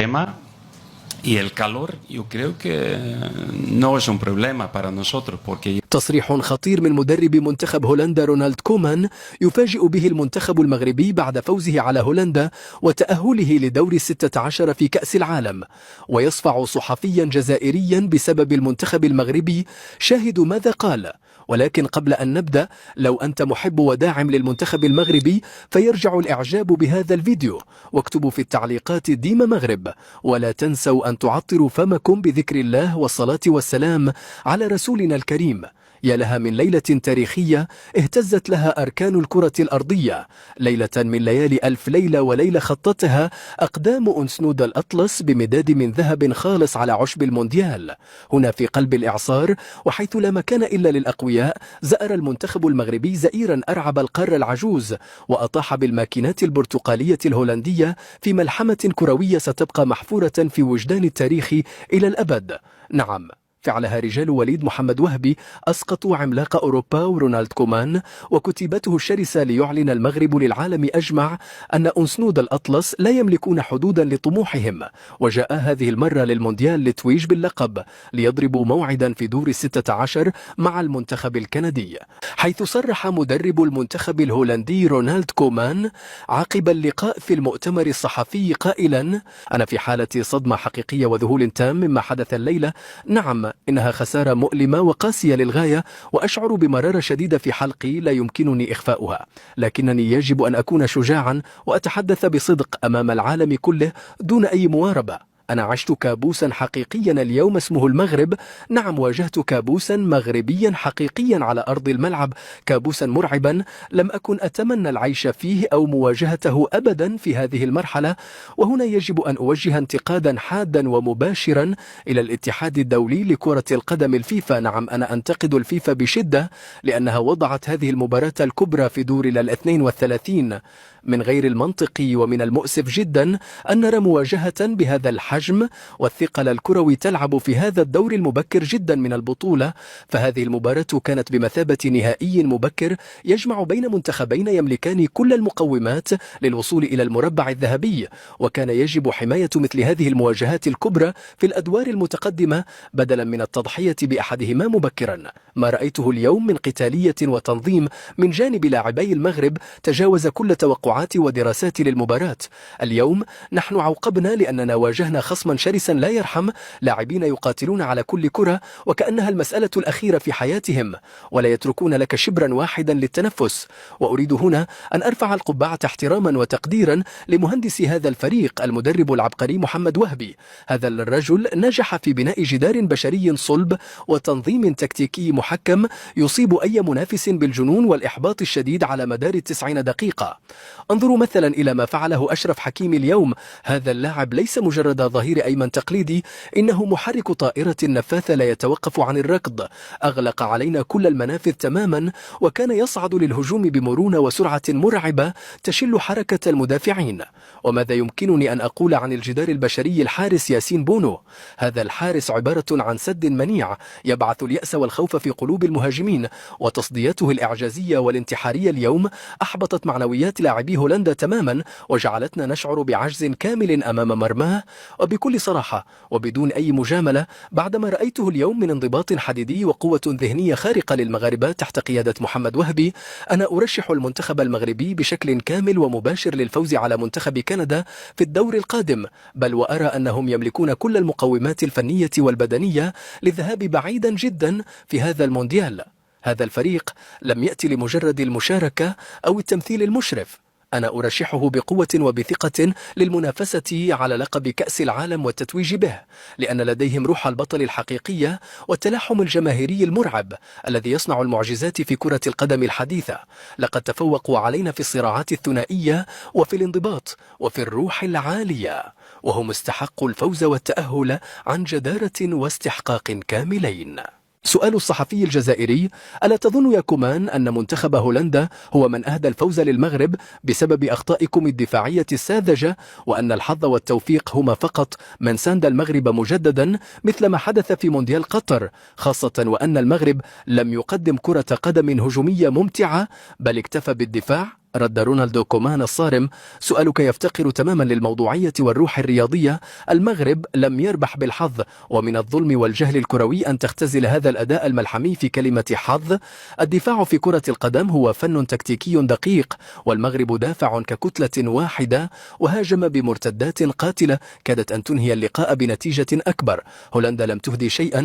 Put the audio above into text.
tema y el calor, yo creo que no es un problema para nosotros porque تصريح خطير من مدرب منتخب هولندا رونالد كومان يفاجئ به المنتخب المغربي بعد فوزه على هولندا وتأهله لدور 16 في كأس العالم. ويصفع صحفيا جزائريا بسبب المنتخب المغربي. شاهدوا ماذا قال. ولكن قبل أن نبدأ، لو أنت محب وداعم للمنتخب المغربي فيرجع الإعجاب بهذا الفيديو، واكتبوا في التعليقات ديما مغرب، ولا تنسوا أن تعطروا فمكم بذكر الله والصلاة والسلام على رسولنا الكريم. يا لها من ليلة تاريخية اهتزت لها أركان الكرة الأرضية، ليلة من ليالي ألف ليلة وليلة خطتها أقدام أنسنود الأطلس بمداد من ذهب خالص على عشب المونديال. هنا في قلب الإعصار وحيث لا مكان إلا للأقوياء، زأر المنتخب المغربي زئيرا أرعب القارة العجوز، وأطاح بالماكينات البرتقالية الهولندية في ملحمة كروية ستبقى محفورة في وجدان التاريخ إلى الأبد. نعم، فعلها رجال وليد محمد وهبي أسقطوا عملاق أوروبا ورونالد كومان، وكتيبته الشرسة ليعلن المغرب للعالم أجمع أن أنسنود الأطلس لا يملكون حدودا لطموحهم، وجاء هذه المرة للمونديال لتويج باللقب، ليضربوا موعدا في دور 16 مع المنتخب الكندي، حيث صرح مدرب المنتخب الهولندي رونالد كومان عقب اللقاء في المؤتمر الصحفي قائلا: أنا في حالة صدمة حقيقية وذهول تام مما حدث الليلة. نعم، إنها خسارة مؤلمة وقاسية للغاية، وأشعر بمرارة شديدة في حلقي لا يمكنني إخفاؤها، لكنني يجب أن أكون شجاعا وأتحدث بصدق أمام العالم كله دون أي مواربة. أنا عشت كابوسا حقيقيا اليوم اسمه المغرب. نعم، واجهت كابوسا مغربيا حقيقيا على أرض الملعب، كابوسا مرعبا لم أكن أتمنى العيش فيه أو مواجهته أبدا في هذه المرحلة. وهنا يجب أن أوجه انتقادا حادا ومباشرا إلى الاتحاد الدولي لكرة القدم الفيفا. نعم، أنا أنتقد الفيفا بشدة لأنها وضعت هذه المباراة الكبرى في دور 32. من غير المنطقي ومن المؤسف جدا أن نرى مواجهة بهذا الحجم والثقل الكروي تلعب في هذا الدور المبكر جدا من البطولة. فهذه المباراة كانت بمثابة نهائي مبكر يجمع بين منتخبين يملكان كل المقومات للوصول إلى المربع الذهبي، وكان يجب حماية مثل هذه المواجهات الكبرى في الأدوار المتقدمة بدلا من التضحية بأحدهما مبكرا. ما رأيته اليوم من قتالية وتنظيم من جانب لاعبي المغرب تجاوز كل توقعات ودراسات للمباراة. اليوم نحن عوقبنا لأننا واجهنا خصما شرسا لا يرحم، لاعبين يقاتلون على كل كرة وكأنها المسألة الأخيرة في حياتهم، ولا يتركون لك شبرا واحدا للتنفس. وأريد هنا أن أرفع القبعة احتراما وتقديرا لمهندس هذا الفريق المدرب العبقري محمد وهبي. هذا الرجل نجح في بناء جدار بشري صلب وتنظيم تكتيكي محكم يصيب أي منافس بالجنون والإحباط الشديد على مدار 90 دقيقة. انظروا مثلا إلى ما فعله أشرف حكيمي اليوم. هذا اللاعب ليس مجرد ظهير أيمن تقليدي، إنه محرك طائرة نفاثة لا يتوقف عن الركض. أغلق علينا كل المنافذ تماما، وكان يصعد للهجوم بمرونة وسرعة مرعبة تشل حركة المدافعين. وماذا يمكنني أن أقول عن الجدار البشري الحارس ياسين بونو؟ هذا الحارس عبارة عن سد منيع يبعث اليأس والخوف في قلوب المهاجمين، وتصدياته الإعجازية والانتحارية اليوم أحبطت معنويات لاعبي هولندا تماما، وجعلتنا نشعر بعجز كامل أمام مرماه. وبكل صراحة وبدون أي مجاملة، بعدما رأيته اليوم من انضباط حديدي وقوة ذهنية خارقة للمغاربة تحت قيادة محمد وهبي، أنا أرشح المنتخب المغربي بشكل كامل ومباشر للفوز على منتخب كندا في الدور القادم، بل وأرى أنهم يملكون كل المقومات الفنية والبدنية للذهاب بعيدا جدا في هذا المونديال. هذا الفريق لم يأتي لمجرد المشاركة أو التمثيل المشرف. أنا أرشحه بقوة وبثقة للمنافسة على لقب كأس العالم والتتويج به، لأن لديهم روح البطل الحقيقية والتلاحم الجماهيري المرعب الذي يصنع المعجزات في كرة القدم الحديثة. لقد تفوقوا علينا في الصراعات الثنائية وفي الانضباط وفي الروح العالية، وهم استحقوا الفوز والتأهل عن جدارة واستحقاق كاملين. سؤال الصحفي الجزائري: ألا تظن يا كومان أن منتخب هولندا هو من أهدى الفوز للمغرب بسبب أخطائكم الدفاعية الساذجة، وأن الحظ والتوفيق هما فقط من ساند المغرب مجددا مثل ما حدث في مونديال قطر، خاصة وأن المغرب لم يقدم كرة قدم هجومية ممتعة بل اكتفى بالدفاع؟ رد رونالدو كومان الصارم: سؤالك يفتقر تماما للموضوعية والروح الرياضية. المغرب لم يربح بالحظ، ومن الظلم والجهل الكروي أن تختزل هذا الأداء الملحمي في كلمة حظ. الدفاع في كرة القدم هو فن تكتيكي دقيق، والمغرب دافع ككتلة واحدة وهاجم بمرتدات قاتلة كادت أن تنهي اللقاء بنتيجة أكبر. هولندا لم تهدي شيئا